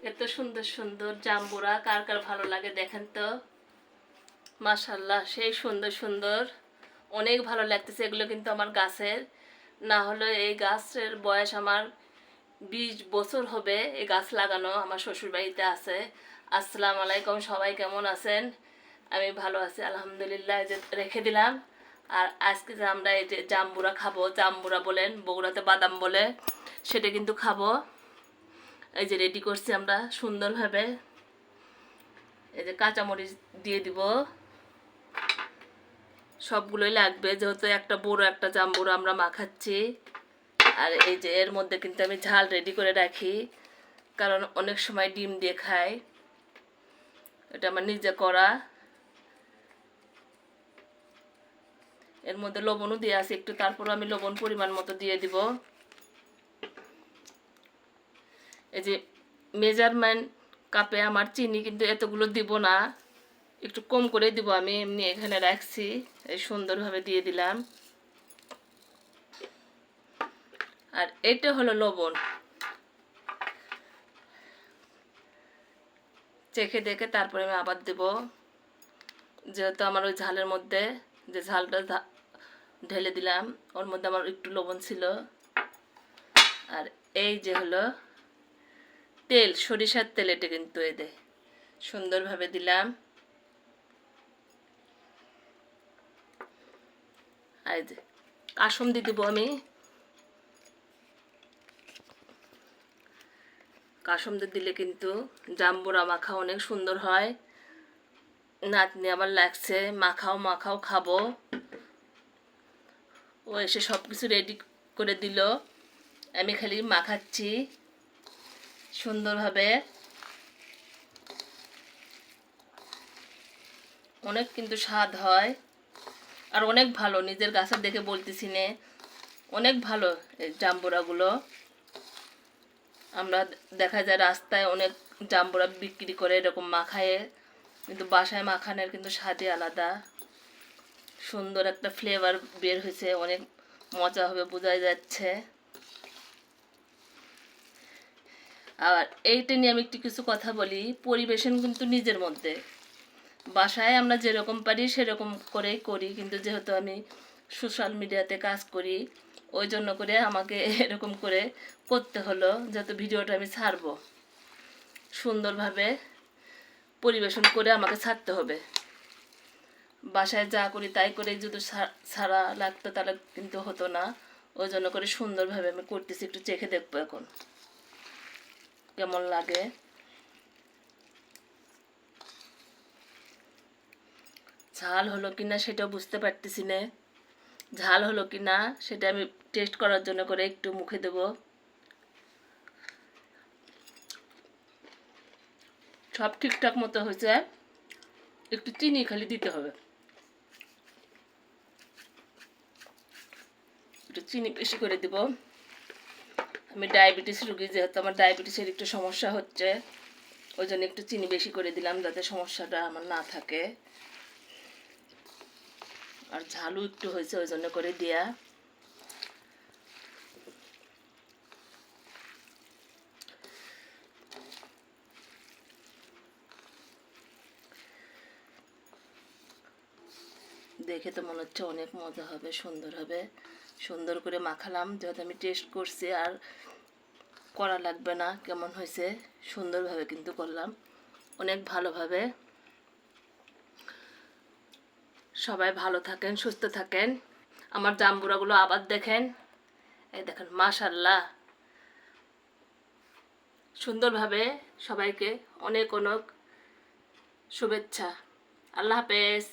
এত সুন্দর সুন্দর জাম্বুরা কার কার ভালো লাগে দেখেন তো। মাশাল্লাহ, সেই সুন্দর সুন্দর, অনেক ভালো লাগতেছে। এগুলো কিন্তু আমার গাছের, না হলে এই গাছের বয়স আমার 20 বছর হবে। এই গাছ লাগানো আমার শ্বশুরবাড়িতে আছে। আসসালামু আলাইকুম, সবাই কেমন আছেন? আমি ভালো আছি আলহামদুলিল্লাহ। এই যে রেখে দিলাম। আর আজকে যে আমরা এই যে জাম্বুরা খাবো, জাম্বুরা বলেন, বগুড়াতে বাদাম বলে, সেটা কিন্তু খাবো। এই যে রেডি করছি আমরা সুন্দরভাবে। এই যে কাঁচামরিচ দিয়ে দিব, সবগুলোই লাগবে যেহেতু একটা বড় একটা জাম্বুরা আমরা মাখাচ্ছি। আর এই যে এর মধ্যে কিন্তু আমি ঝাল রেডি করে রাখি, কারণ অনেক সময় ডিম দিয়ে খাই। এটা আমার নিজে করা। এর মধ্যে লবণও দিয়ে আছে একটু, তারপর আমি লবণ পরিমাণ মতো দিয়ে দিব। এই যে মেজারমেন্ট কাপে আমার চিনি কিন্তু এতগুলো দিব না, একটু কম করে দিব। আমি এমনি এখানে রাখছি, এই সুন্দরভাবে দিয়ে দিলাম। আর এটা হলো লবণ, চেখে দেখে তারপরে আমি আবার দেব, যেহেতু আমার ওই ঝালের মধ্যে যে ঝালটা ঢেলে দিলাম ওর মধ্যে আমার একটু লবণ ছিল। আর এই যে হলো তেল, সরিষার তেল, এটা কিন্তু এতে সুন্দরভাবে দিলাম। আর যে কাসুন্দি দিব আমি, কাসুন্দি দিলে কিন্তু জাম্বুরা মাখা অনেক সুন্দর হয়। নাতনি আমার লাগছে মাখাও মাখাও খাবো। ও এসে সব কিছু রেডি করে দিল, আমি খালি মাখাচ্ছি সুন্দরভাবে। অনেক কিন্তু স্বাদ হয় আর অনেক ভালো, নিজের গাছের দেখে বলতেছি নে, অনেক ভালো এই জাম্বুরাগুলো। আমরা দেখা যায় রাস্তায় অনেক জাম্বুরা বিক্রি করে এরকম মাখায়ে, কিন্তু বাসায় মাখানোর কিন্তু স্বাদই আলাদা। সুন্দর একটা ফ্লেভার বের হয়েছে, অনেক মজা হবে বোঝাই যাচ্ছে। আর এইটা নিয়ে আমি একটু কিছু কথা বলি। পরিবেশন কিন্তু নিজের মধ্যে, বাসায় আমরা যেরকম পারি সেরকম করেই করি, কিন্তু যেহেতু আমি সোশ্যাল মিডিয়াতে কাজ করি ওই জন্য করে আমাকে এরকম করে করতে হলো, যেহেতু ভিডিওটা আমি ছাড়বো সুন্দরভাবে পরিবেশন করে আমাকে ছাড়তে হবে। বাসায় যা করি তাই করে যদি ছাড়া লাগতো তাহলে কিন্তু হতো না। ওই জন্য করে সুন্দরভাবে আমি করতেছি, একটু চেখে দেখবো এখন কেমন লাগে। ঝাল হলো কিনা সেটাও বুঝতে পারতেছি না, ঝাল হলো কিনা সেটা আমি টেস্ট করার জন্য করে একটু মুখে দেব। সব ঠিকঠাক মতো হয়েছে, একটু চিনি খালি দিতে হবে, একটু চিনি বেশি করে দেব। আমি ডায়াবেটিস রুগী, যেহেতু আমার ডায়াবেটিসের একটু সমস্যা হচ্ছে, ওই জন্য একটু চিনি বেশি করে দিলাম যাতে সমস্যাটা আমার না থাকে। আর ঝালও একটু হয়েছে ওই জন্য করে দেয়া। দেখে তো মনে হচ্ছে অনেক মজা হবে, সুন্দর হবে। সুন্দর করে মাখালাম, যেহেতু আমি টেস্ট করছি আর করা লাগবে না কেমন হয়েছে, সুন্দরভাবে কিন্তু করলাম অনেক ভালোভাবে। সবাই ভালো থাকেন, সুস্থ থাকেন। আমার জাম্বুরাগুলো আবার দেখেন, এই দেখেন মাশাল্লাহ, সুন্দরভাবে। সবাইকে অনেক অনেক শুভেচ্ছা। আল্লাহ হাফেজ।